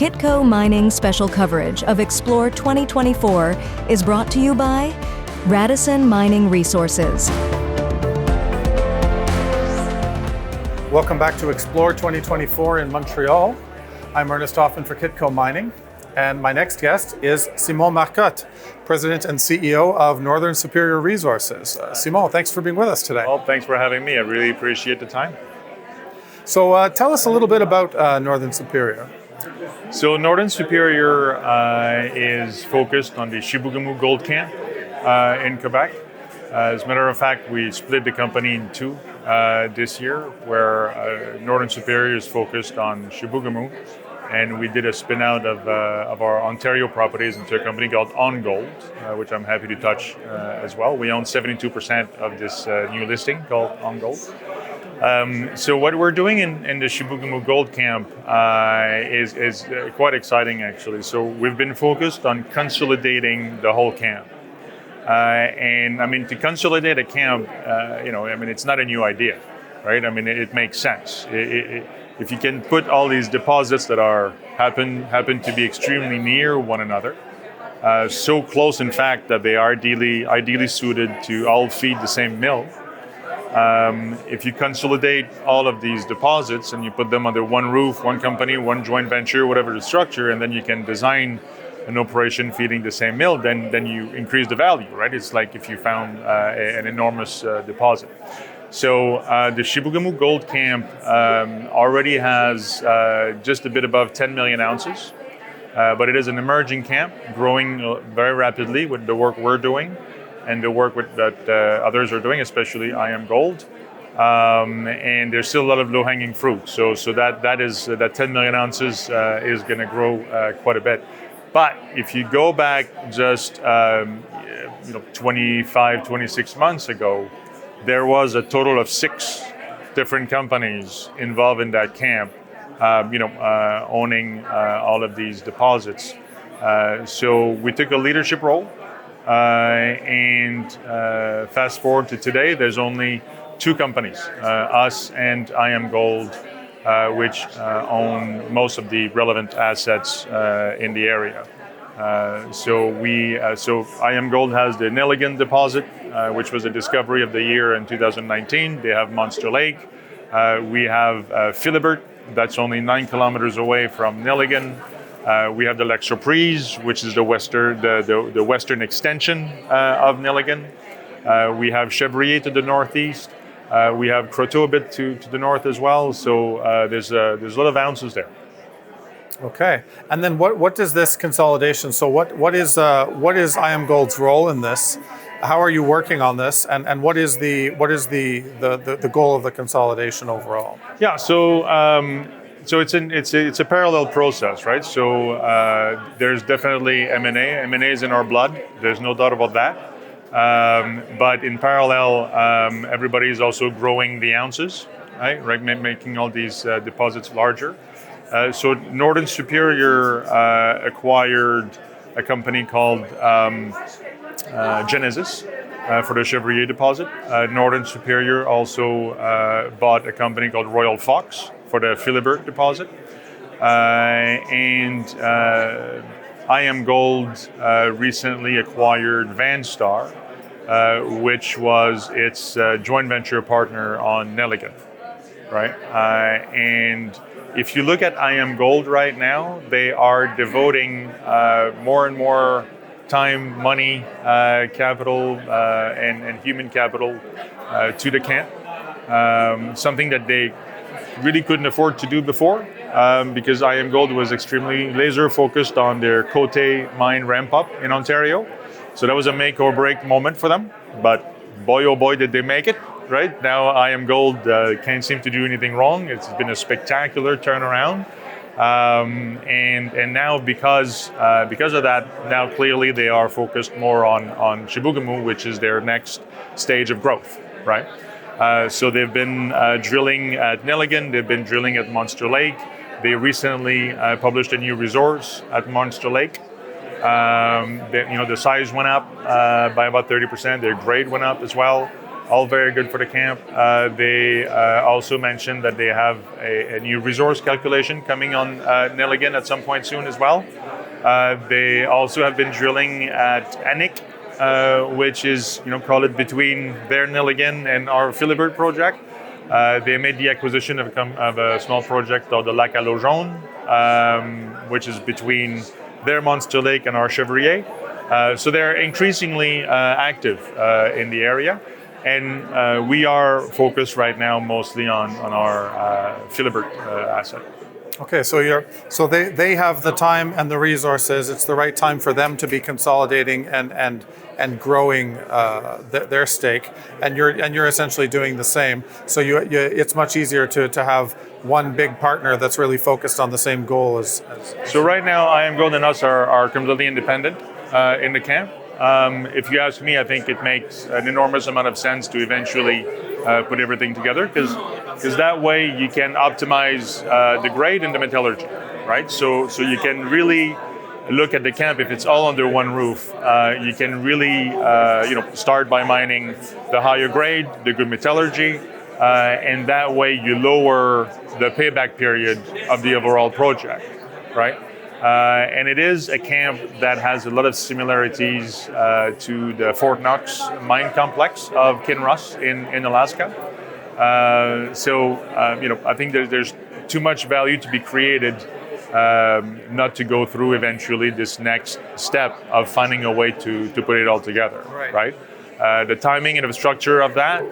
Kitco Mining special coverage of Xplor 2024 is brought to you by Radisson Mining Resources. Welcome back to Xplor 2024 in Montreal. I'm Ernest Hoffman for Kitco Mining, and my next guest is Simon Marcotte, President and CEO of Northern Superior Resources. Simon, thanks for being with us today. Well, thanks for having me. I really appreciate the time. So tell us a little bit about Northern Superior. So Northern Superior is focused on the Chibougamau gold camp in Quebec. As a matter of fact, we split the company in two this year, where Northern Superior is focused on Chibougamau, and we did a spin out of our Ontario properties into a company called ONGold, which I'm happy to touch as well. We own 72% of this new listing called ONGold. So what we're doing in the Chibougamau gold camp is quite exciting, actually. So we've been focused on consolidating the whole camp. And I mean, to consolidate a camp, it's not a new idea, right? I mean, it makes sense. If you can put all these deposits that happen to be extremely near one another, so close, in fact, that they are ideally suited to all feed the same mill. If you consolidate all of these deposits and you put them under one roof, one company, one joint venture, whatever the structure, and then you can design an operation feeding the same mill, then you increase the value, right? It's like if you found an enormous deposit. So the Chibougamau gold camp already has just a bit above 10 million ounces, but it is an emerging camp, growing very rapidly with the work we're doing and the work that others are doing, especially IAMGOLD. And there's still a lot of low-hanging fruit. So that 10 million ounces is going to grow quite a bit. But if you go back just 25, 26 months ago, there was a total of 6 different companies involved in that camp, owning all of these deposits. So we took a leadership role, and fast forward to today, there's only 2 companies, us and IAMGOLD, which own most of the relevant assets in the area. So IAMGOLD has the Nelligan deposit, which was a discovery of the year in 2019. They have Monster Lake. We have Philibert, that's only 9 kilometers away from Nelligan. We have the Xplor, which is the western extension of Nelligan. We have Chevrier to the northeast. We have Croteau a bit to the north as well. So there's a lot of ounces there. Okay, and then what does this consolidation? So what is IAMGOLD's role in this? How are you working on this? And what is the goal of the consolidation overall? Yeah. So it's a parallel process, right? So there's definitely M&A. M&A is in our blood. There's no doubt about that. But in parallel, everybody is also growing the ounces, right? Making all these deposits larger. So Northern Superior acquired a company called Genesis for the Chevrier deposit. Northern Superior also bought a company called Royal Fox for the Philibert deposit. And IAMGOLD recently acquired Vanstar, which was its joint venture partner on Nelligan, right? And if you look at IAMGOLD right now, they are devoting more and more time, money, capital, and human capital to the camp. Something that they really couldn't afford to do before, because IAMGOLD was extremely laser focused on their Côté mine ramp up in Ontario. So that was a make or break moment for them. But boy, oh boy, did they make it. Right now, IAMGOLD can't seem to do anything wrong. It's been a spectacular turnaround, and now because of that, now clearly they are focused more on Chibougamau, which is their next stage of growth, right? So they've been drilling at Nelligan. They've been drilling at Monster Lake. They recently published a new resource at Monster Lake. The size went up by about 30%. Their grade went up as well. all very good for the camp. They also mentioned that they have a new resource calculation coming on Nelligan at some point soon as well. They also have been drilling at Anik, which is, call it between their Nelligan and our Philibert project. They made the acquisition of a small project called the Lac à l'eau jaune, which is between their Monster Lake and our Chevrier. So they're increasingly active in the area. And we are focused right now mostly on our Philibert asset. Okay, so they have the time and the resources. It's the right time for them to be consolidating and growing their stake, and you're essentially doing the same. So it's much easier to have one big partner that's really focused on the same goal as. So right now, IAMGOLD and us are completely independent in the camp. If you ask me, I think it makes an enormous amount of sense to eventually put everything together, because that way you can optimize the grade and the metallurgy, right? So you can really look at the camp. If it's all under one roof, you can really start by mining the higher grade, the good metallurgy, and that way you lower the payback period of the overall project, right? And it is a camp that has a lot of similarities to the Fort Knox mine complex of Kinross in Alaska. I think there's too much value to be created not to go through eventually this next step of finding a way to put it all together, right? The timing and the structure of that,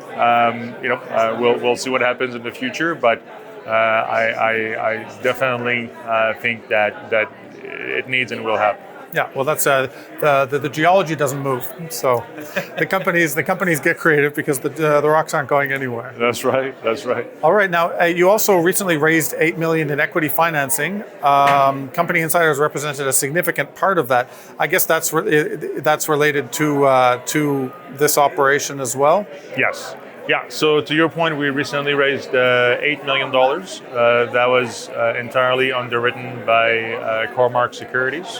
we'll see what happens in the future, but I definitely think that it needs and will happen. Yeah, well, that's the geology doesn't move, so the companies get creative because the rocks aren't going anywhere. That's right. All right, now you also recently raised $8 million in equity financing. Company insiders represented a significant part of that. I guess that's related to this operation as well. Yes. Yeah, so to your point, we recently raised $8 million. That was entirely underwritten by Cormark Securities.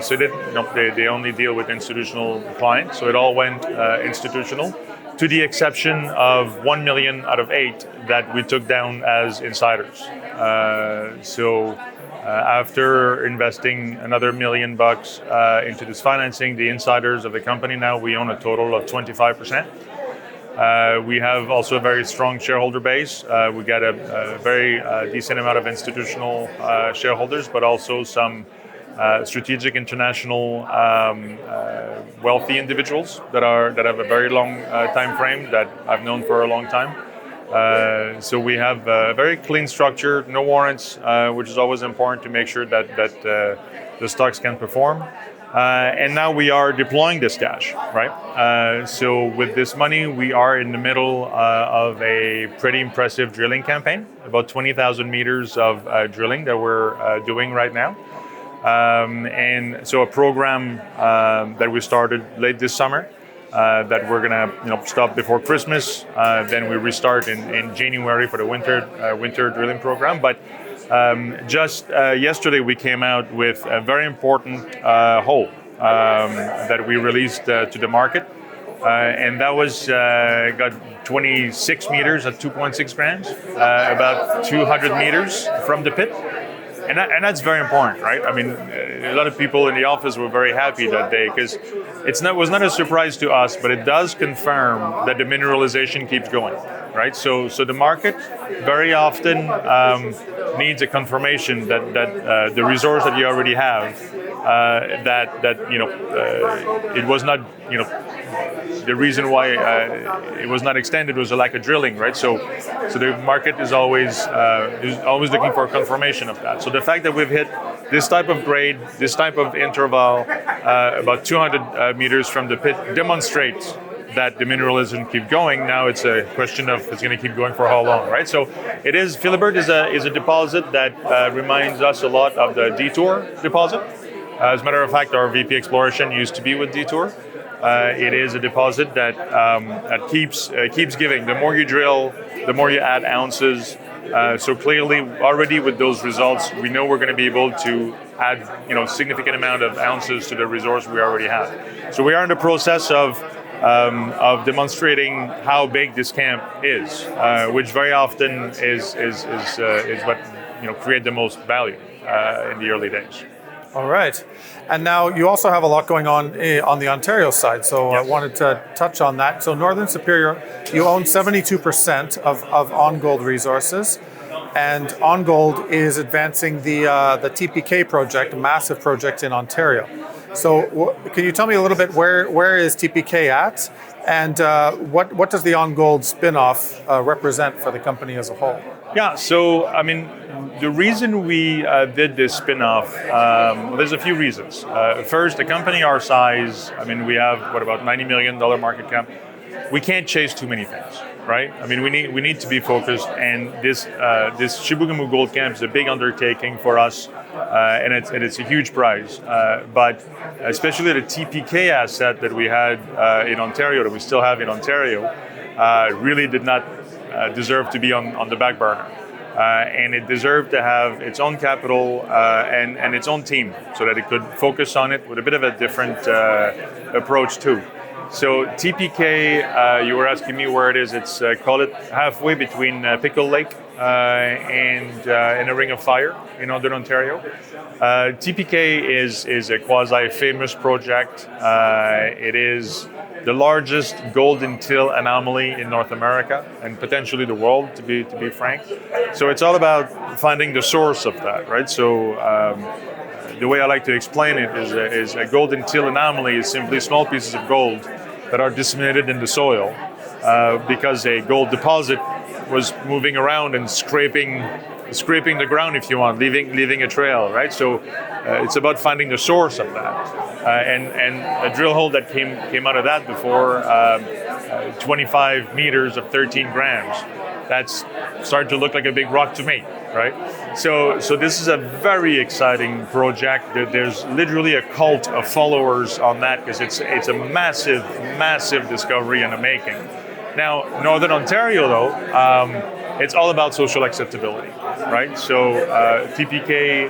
So they only deal with institutional clients, so it all went institutional, to the exception of $1 million out of 8 that we took down as insiders. After investing another $1 million into this financing, the insiders of the company now, we own a total of 25%. We have also a very strong shareholder base. We got a very decent amount of institutional shareholders, but also some strategic international wealthy individuals that have a very long time frame that I've known for a long time. So we have a very clean structure, no warrants, which is always important to make sure that the stocks can perform. And now we are deploying this cash, right? So with this money, we are in the middle of a pretty impressive drilling campaign, about 20,000 meters of drilling that we're doing right now. And so a program that we started late this summer that we're gonna stop before Christmas. Then we restart in January for the winter drilling program. But just yesterday we came out with a very important hole that we released to the market, and that was got 26 meters at 2.6 grams, about 200 meters from the pit. And that's very important, right? I mean, a lot of people in the office were very happy that day because it was not a surprise to us, but it does confirm that the mineralization keeps going, right? So the market very often needs a confirmation that the resource that you already have, it was not, the reason why it was not extended was a lack of drilling, right? So the market is always looking for confirmation of that. So the fact that we've hit this type of grade, this type of interval, about 200 meters from the pit, demonstrates that the mineralism keep going. Now it's a question of it's going to keep going for how long, right? So it is. Philibert is a deposit that reminds us a lot of the Detour deposit. As a matter of fact, our VP Exploration used to be with Detour. It is a deposit that keeps giving. The more you drill, the more you add ounces. So clearly, already with those results, we know we're going to be able to add significant amount of ounces to the resource we already have. So we are in the process of of demonstrating how big this camp is, which very often is what create the most value in the early days. All right. And now you also have a lot going on the Ontario side, so I wanted to touch on that. So Northern Superior, you own 72% of ONGold Resources, and ONGold is advancing the TPK project, a massive project in Ontario. So can you tell me a little bit where is TPK at, and what does the ONGold spinoff represent for the company as a whole? Yeah, so I mean, the reason we did this spin-off, there's a few reasons. First, a company our size, I mean, we have, about $90 million market cap. We can't chase too many things, right? I mean, we need to be focused, and this Chibougamau Gold Camp is a big undertaking for us, and it's a huge prize. But especially the TPK asset that we had in Ontario, that we still have in Ontario, really did not deserve to be on the back burner. And it deserved to have its own capital and its own team so that it could focus on it with a bit of a different approach too. So TPK, you were asking me where it is. It's call it halfway between Pickle Lake and a Ring of Fire in Northern Ontario. TPK is a quasi-famous project. It is the largest gold-in-till anomaly in North America and potentially the world, to be frank. So it's all about finding the source of that, right? So the way I like to explain it is a gold-in-till anomaly is simply small pieces of gold that are disseminated in the soil because a gold deposit was moving around and scraping the ground, if you want, leaving a trail, right? So it's about finding the source of that. And a drill hole that came out of that before 25 meters of 13 grams. That's starting to look like a big rock to me, right? So this is a very exciting project. There's literally a cult of followers on that because it's a massive discovery in the making. Now, Northern Ontario, though, it's all about social acceptability, right? So TPK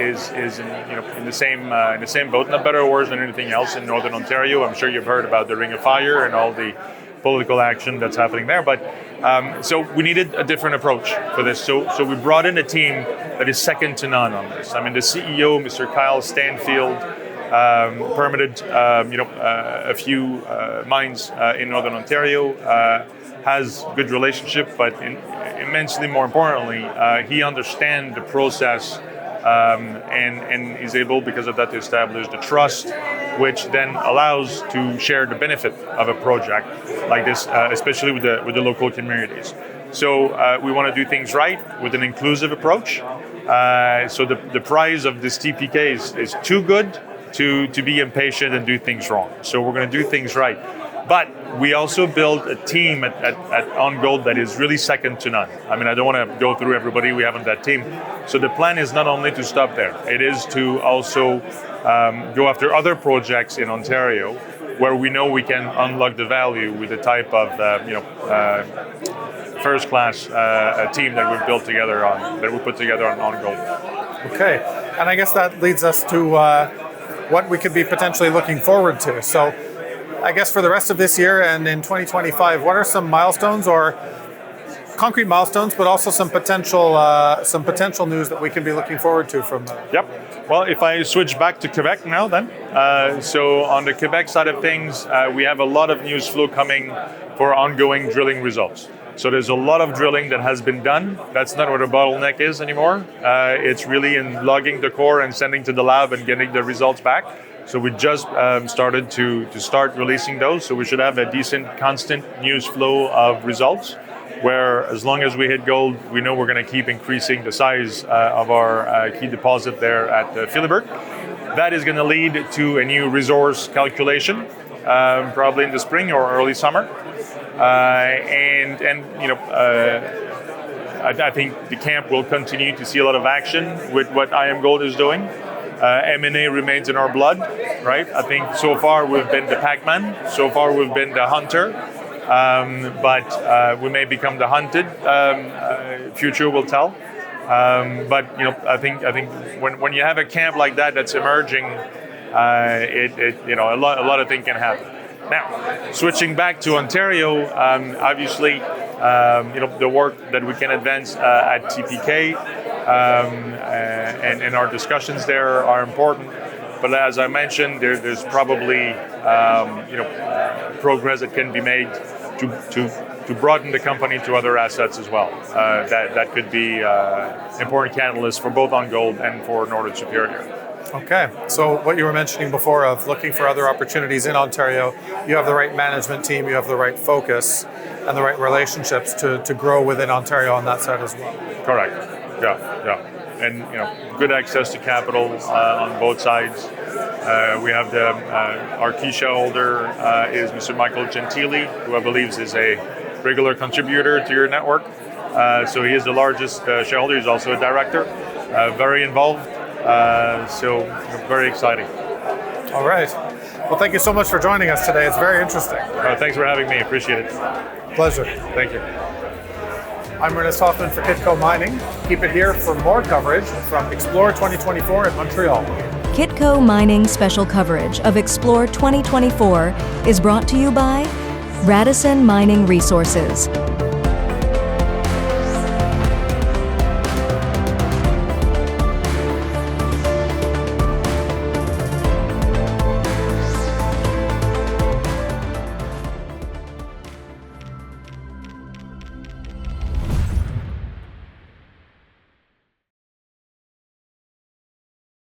is in the same boat, not better or worse than anything else in Northern Ontario. I'm sure you've heard about the Ring of Fire and all the political action that's happening there. But so we needed a different approach for this. So we brought in a team that is second to none on this. I mean, the CEO, Mr. Kyle Stanfield, permitted a few mines in Northern Ontario, has good relationship, but immensely more importantly, he understands the process and is able, because of that, to establish the trust, which then allows to share the benefit of a project like this, especially with the local communities. So we want to do things right with an inclusive approach. So the prize of this TPK is too good to be impatient and do things wrong. So we're going to do things right. But we also built a team at ONGold that is really second to none. I mean, I don't want to go through everybody we have on that team. So the plan is not only to stop there, it is to also go after other projects in Ontario where we know we can unlock the value with the type of first-class team that we've built together that we put together on ONGold. Okay, and I guess that leads us to what we could be potentially looking forward to. So I guess for the rest of this year and in 2025, what are some milestones or concrete milestones, but also some potential news that we can be looking forward to from? Yep. Well, if I switch back to Quebec now, then. So on the Quebec side of things, we have a lot of news flow coming for ongoing drilling results. So there's a lot of drilling that has been done. That's not where the bottleneck is anymore. It's really in logging the core and sending to the lab and getting the results back. So we just started to start releasing those. So we should have a decent, constant news flow of results, where as long as we hit gold, we know we're going to keep increasing the size of our key deposit there at Philibert. That is going to lead to a new resource calculation, probably in the spring or early summer. I think the camp will continue to see a lot of action with what IAMGOLD is doing. M&A remains in our blood, right? I think so far we've been the Pac-Man. So far we've been the hunter. But we may become the hunted. Future will tell. But I think when you have a camp like that that's emerging, a lot of things can happen. Now, switching back to Ontario, obviously, the work that we can advance at TPK and our discussions there are important. But as I mentioned, there's probably progress that can be made to broaden the company to other assets as well. That could be important catalysts for both ONGold and for Northern Superior. Okay, so what you were mentioning before of looking for other opportunities in Ontario, you have the right management team, you have the right focus and the right relationships to grow within Ontario on that side as well. Correct. Yeah. And good access to capital on both sides. We have our key shareholder is Mr. Michael Gentili, who I believe is a regular contributor to your network. So he is the largest shareholder. He's also a director, very involved. So very exciting. All right. Well, thank you so much for joining us today. It's very interesting. Thanks for having me. Appreciate it. Pleasure. Thank you. I'm Ernest Hoffman for Kitco Mining. Keep it here for more coverage from Xplor 2024 in Montreal. Kitco Mining special coverage of Xplor 2024 is brought to you by Radisson Mining Resources.